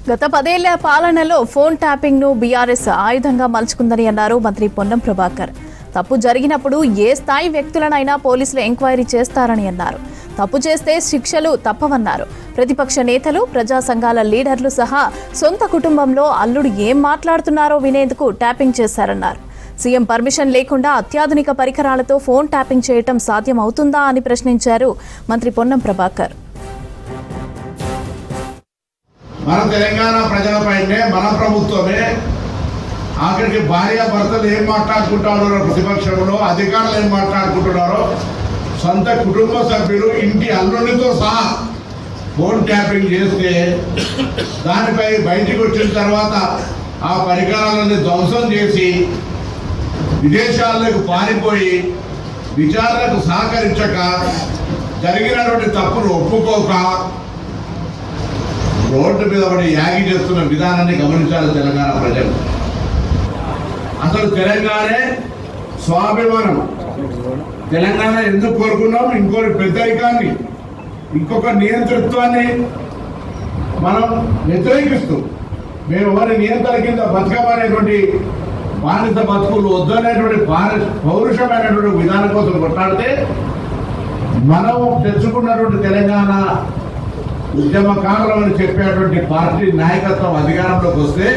గత 10 ఏళ్ల పాలనలో ఫోన్ ట్యాపింగ్ ను బీఆర్ఎస్ ఆయుధంగా మలుచుకుందని అన్నారు మంత్రి పొన్నం ప్రభాకర్. తప్పు జరిగినప్పుడు ఏ స్థాయి వ్యక్తులనైనా పోలీసులు ఎంక్వైరీ చేస్తారని అన్నారు. తప్పు చేస్తే శిక్షలు తప్పవన్నారు. ప్రతిపక్ష నేతలు, ప్రజా సంఘాల లీడర్లు సహా సొంత కుటుంబంలో అల్లుడు ఏం మాట్లాడుతున్నారో వినేందుకు ట్యాపింగ్ చేశారన్నారు. సీఎం పర్మిషన్ లేకుండా అత్యాధునిక పరికరాలతో ఫోన్ ట్యాపింగ్ చేయటం సాధ్యం అవుతుందా అని ప్రశ్నించారు మంత్రి పొన్నం ప్రభాకర్. మన తెలంగాణ ప్రజలపైనే మన ప్రభుత్వమే ఆఖరికి భార్య భర్తలు ఏం మాట్లాడుకుంటున్నారో, ప్రతిపక్షంలో అధికారులు ఏం మాట్లాడుకుంటున్నారో, సొంత కుటుంబ సభ్యులు ఇంటి అల్లుడితో సహా ఫోన్ ట్యాపింగ్ చేస్తే దానిపై బయటికి వచ్చిన తర్వాత ఆ పరికరాలను ధ్వంసం చేసి విదేశాలకు పారిపోయి విచారణకు సహకరించక జరిగినటువంటి తప్పును ఒప్పుకోక రోడ్డు మీద పడి యాగి చేస్తున్న విధానాన్ని గమనించాలి తెలంగాణ ప్రజలు. అసలు తెలంగాణే స్వాభిమానం. తెలంగాణ ఎందుకు కోరుకున్నాం? ఇంకోటి పెద్దరికాన్ని, ఇంకొక నియంతృత్వాన్ని మనం వ్యతిరేకిస్తూ మేము ఎవరి నియంత్రణ కింద బతకమనేటువంటి బానిస బతుకులు వద్దనేటువంటి పౌరుషమైనటువంటి విధానం కోసం కొట్లాడితే మనం తెచ్చుకున్నటువంటి తెలంగాణ ఉద్యమకారులు అని చెప్పేటువంటి పార్టీ నాయకత్వం అధికారంలోకి వస్తే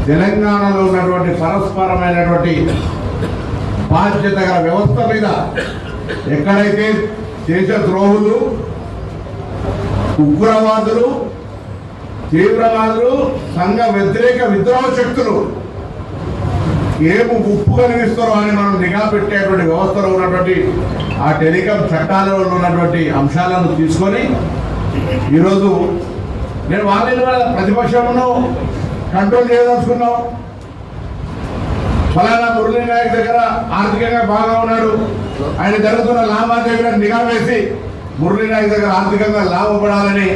తెలంగాణలో ఉన్నటువంటి పరస్పరమైనటువంటి బాధ్యత గల వ్యవస్థ మీద ఎక్కడైతే దేశద్రోహులు, ఉగ్రవాదులు, తీవ్రవాదులు, సంఘ వ్యతిరేక విద్రోహ శక్తులు ఏమి ఉప్పు కలిగిస్తారో అని మనం నిఘా పెట్టేటువంటి వ్యవస్థలో ఉన్నటువంటి ఆ టెలికాం చట్టాలలో ఉన్నటువంటి అంశాలను తీసుకొని ఈరోజు నేను వాళ్ళ ప్రతిపక్షంలో కంట్రోల్ చేయదలుచుకున్నాం. ఫలానా మురళీ నాయక్ దగ్గర ఆర్థికంగా బాగా ఉన్నాడు, ఆయన జరుగుతున్న లావాదేవీలను నిఘా వేసి మురళీ నాయక్ దగ్గర ఆర్థికంగా లాభపడాలని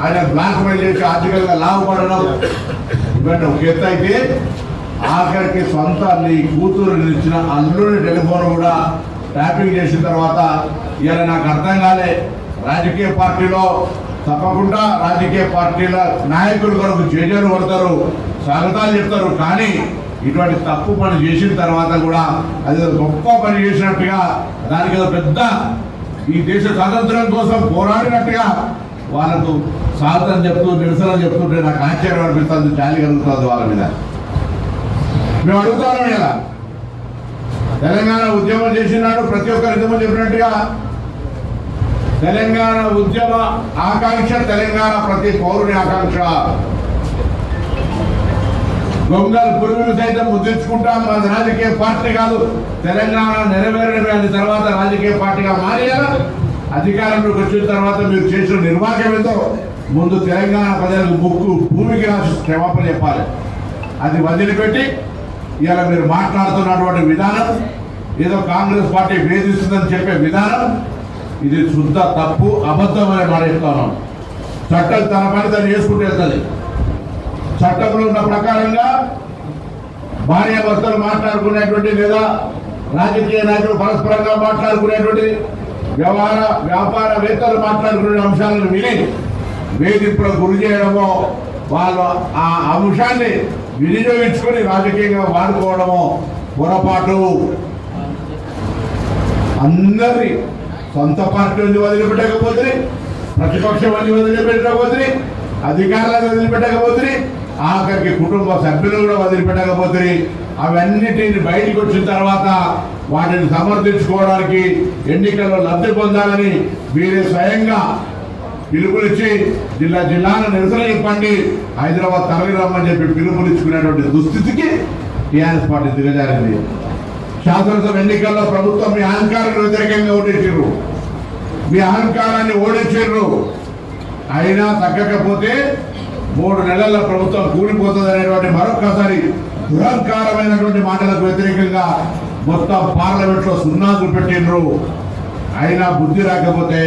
ఆయన బ్లాక్ మెయిల్ చేసి ఆర్థికంగా లాభపడడం ఇవన్నీ ఒక ఎత్తు అయితే, ఆఖరికి సొంత నీ కూతురు ఇచ్చిన అల్లుడి టెలిఫోన్ కూడా ట్యాపింగ్ చేసిన తర్వాత ఇలా నాకు అర్థం కాలే. రాజకీయ పార్టీలో తప్పకుండా రాజకీయ పార్టీల నాయకులు కొరకు జేజేలు కొడతారు, స్వాగతాలు చెప్తారు, కానీ ఇటువంటి తప్పు పని చేసిన తర్వాత కూడా అది గొప్ప పని చేసినట్టుగా, దానికి పెద్ద ఈ దేశ స్వాతంత్రం కోసం పోరాడినట్టుగా వాళ్ళకు స్వాగతం చెప్తూ నిరసన చెప్తుంటే నాకు ఆశ్చర్యం అనిపిస్తుంది, జాలి కలుగుతుంది వాళ్ళ మీద. మేము అడుగుతాను, ఇలా తెలంగాణ ఉద్యమం చేసినాడు, ప్రతి ఒక్కరు ఉద్యమం చెప్పినట్టుగా తెలంగాణ ఉద్యమ ఆకాంక్ష, తెలంగాణ ప్రతి పౌరుని ఆకాంక్ష. గొంగల్ పురుగులు సైతం ముద్రించుకుంటాం, అది రాజకీయ పార్టీ కాదు. తెలంగాణ నెరవేరడమే అని తర్వాత రాజకీయ పార్టీగా మారేలా అధికారంలోకి వచ్చిన తర్వాత మీరు చేసిన నిర్వాహకం ఏంటో ముందు తెలంగాణ ప్రజలకు భూమికి రాసి క్షమాపణ చెప్పాలి. అది వదిలిపెట్టి ఇలా మీరు మాట్లాడుతున్నటువంటి విధానం, ఏదో కాంగ్రెస్ పార్టీ వేధిస్తుందని చెప్పే విధానం, ఇది శుద్ధ తప్పు, అబద్ధమని మాట్లాడుతున్నాం. చట్టం తన పని తను చేసుకుంటూ వెళ్తుంది. చట్టంలో ఉన్న ప్రకారంగా భార్య భర్తలు మాట్లాడుకునేటువంటి లేదా రాజకీయ నాయకులు పరస్పరంగా మాట్లాడుకునేటువంటి వ్యాపారవేత్తలు మాట్లాడుకునే అంశాలను విని వేధింపులకు గురి చేయడమో, వాళ్ళు ఆ అంశాన్ని వినియోగించుకొని రాజకీయంగా వాడుకోవడమో పొరపాటు. అందరి సొంత పార్టీ వదిలిపెట్టకపోతే, ప్రతిపక్షం వదిలిపెట్టకపోతే, అధికారులను వదిలిపెట్టకపోతే, ఆఖరికి కుటుంబ సభ్యులు కూడా వదిలిపెట్టకపోతే, అవన్నిటిని బయటకు వచ్చిన తర్వాత వాటిని సమర్థించుకోవడానికి ఎన్నికల్లో లబ్ధి పొందాలని వీరే స్వయంగా పిలుపునిచ్చి జిల్లాను నిరసన చెప్పండి, హైదరాబాద్ తరలి రమ్మని చెప్పి పిలుపునిచ్చుకునేటువంటి దుస్థితికి టీఆర్ఎస్ పార్టీ దిగజారింది. శాసనసభ ఎన్నికల్లో ప్రభుత్వం మీ అహంకారాన్ని వ్యతిరేకంగా ఓడించారు, మీ అహంకారాన్ని ఓడించారు. అయినా తగ్గకపోతే 3 నెలల ప్రభుత్వం కూలిపోతుంది అనేటువంటి మరొక్కసారి దురహంకారమైనటువంటి మాటలకు వ్యతిరేకంగా మొత్తం పార్లమెంట్లో సున్నాలు పెట్టిండ్రు. అయినా బుద్ధి రాకపోతే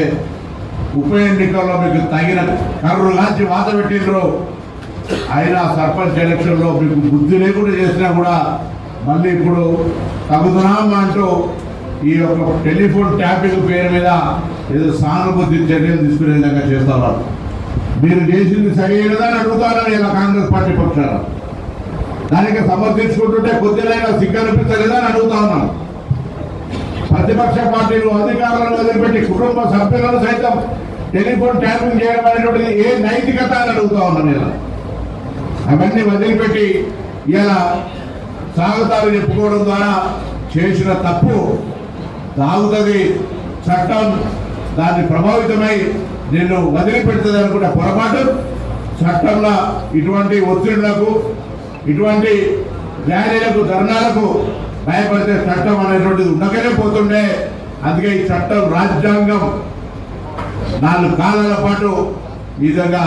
ఉప ఎన్నికల్లో మీకు తగిన కర్రు లాంచి వాత పెట్టిండ్రు. అయినా సర్పంచ్ ఎలక్షన్లో మీకు బుద్ధి లేకుండా చేసినా కూడా మళ్ళీ ఇప్పుడు తగుతున్నాం అంటూ ఈ యొక్క టెలిఫోన్ ట్యాపింగ్ పేరు మీద ఏదో సానుభూతి చర్యలు తీసుకునే విధంగా చేస్తున్నారు. మీరు చేసింది సరైనదా అని అడుగుతారని ఇలా కాంగ్రెస్ పార్టీ పక్షాన దానికి సమర్థించుకుంటుంటే కొద్దిగా సిగ్గనిపించలేదా అని అడుగుతా ఉన్నాను. ప్రతిపక్ష పార్టీలు అధికారులను వదిలిపెట్టి కుటుంబ సభ్యులను సైతం టెలిఫోన్ ట్యాపింగ్ చేయడం అనేటువంటిది ఏ నైతికత అని అడుగుతా ఉన్నాను. ఇలా అవన్నీ వదిలిపెట్టి ఇలా సాగుతారు చెప్పుకోవడం ద్వారా చేసిన తప్పు సాగుతుంది. చట్టం దాన్ని ప్రభావితమై నిన్ను వదిలిపెడుతుంది అనుకుంటే పొరపాటు. చట్టంలో ఇటువంటి ఒత్తిళ్లకు ఇటువంటి ర్యాలీలకు ధర్నాలకు భయపడితే చట్టం అనేటువంటిది ఉండకనే పోతుండే. అందుకే ఈ చట్టం రాజ్యాంగం 4 కాలాల పాటు ఈ విధంగా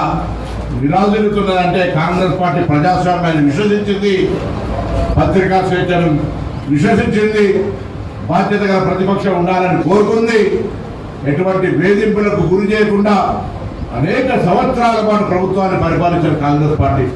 విరాజిల్లుతున్నదంటే కాంగ్రెస్ పార్టీ ప్రజాస్వామ్యాన్ని విశ్వసించింది, పత్రికా స్వేచ్ఛను విశ్వసించింది, బాధ్యత గల ప్రతిపక్షం ఉండాలని కోరుకుంది. ఎటువంటి వేధింపులకు గురి చేయకుండా అనేక సంవత్సరాల పాటు ప్రభుత్వాన్ని పరిపాలించిన కాంగ్రెస్ పార్టీ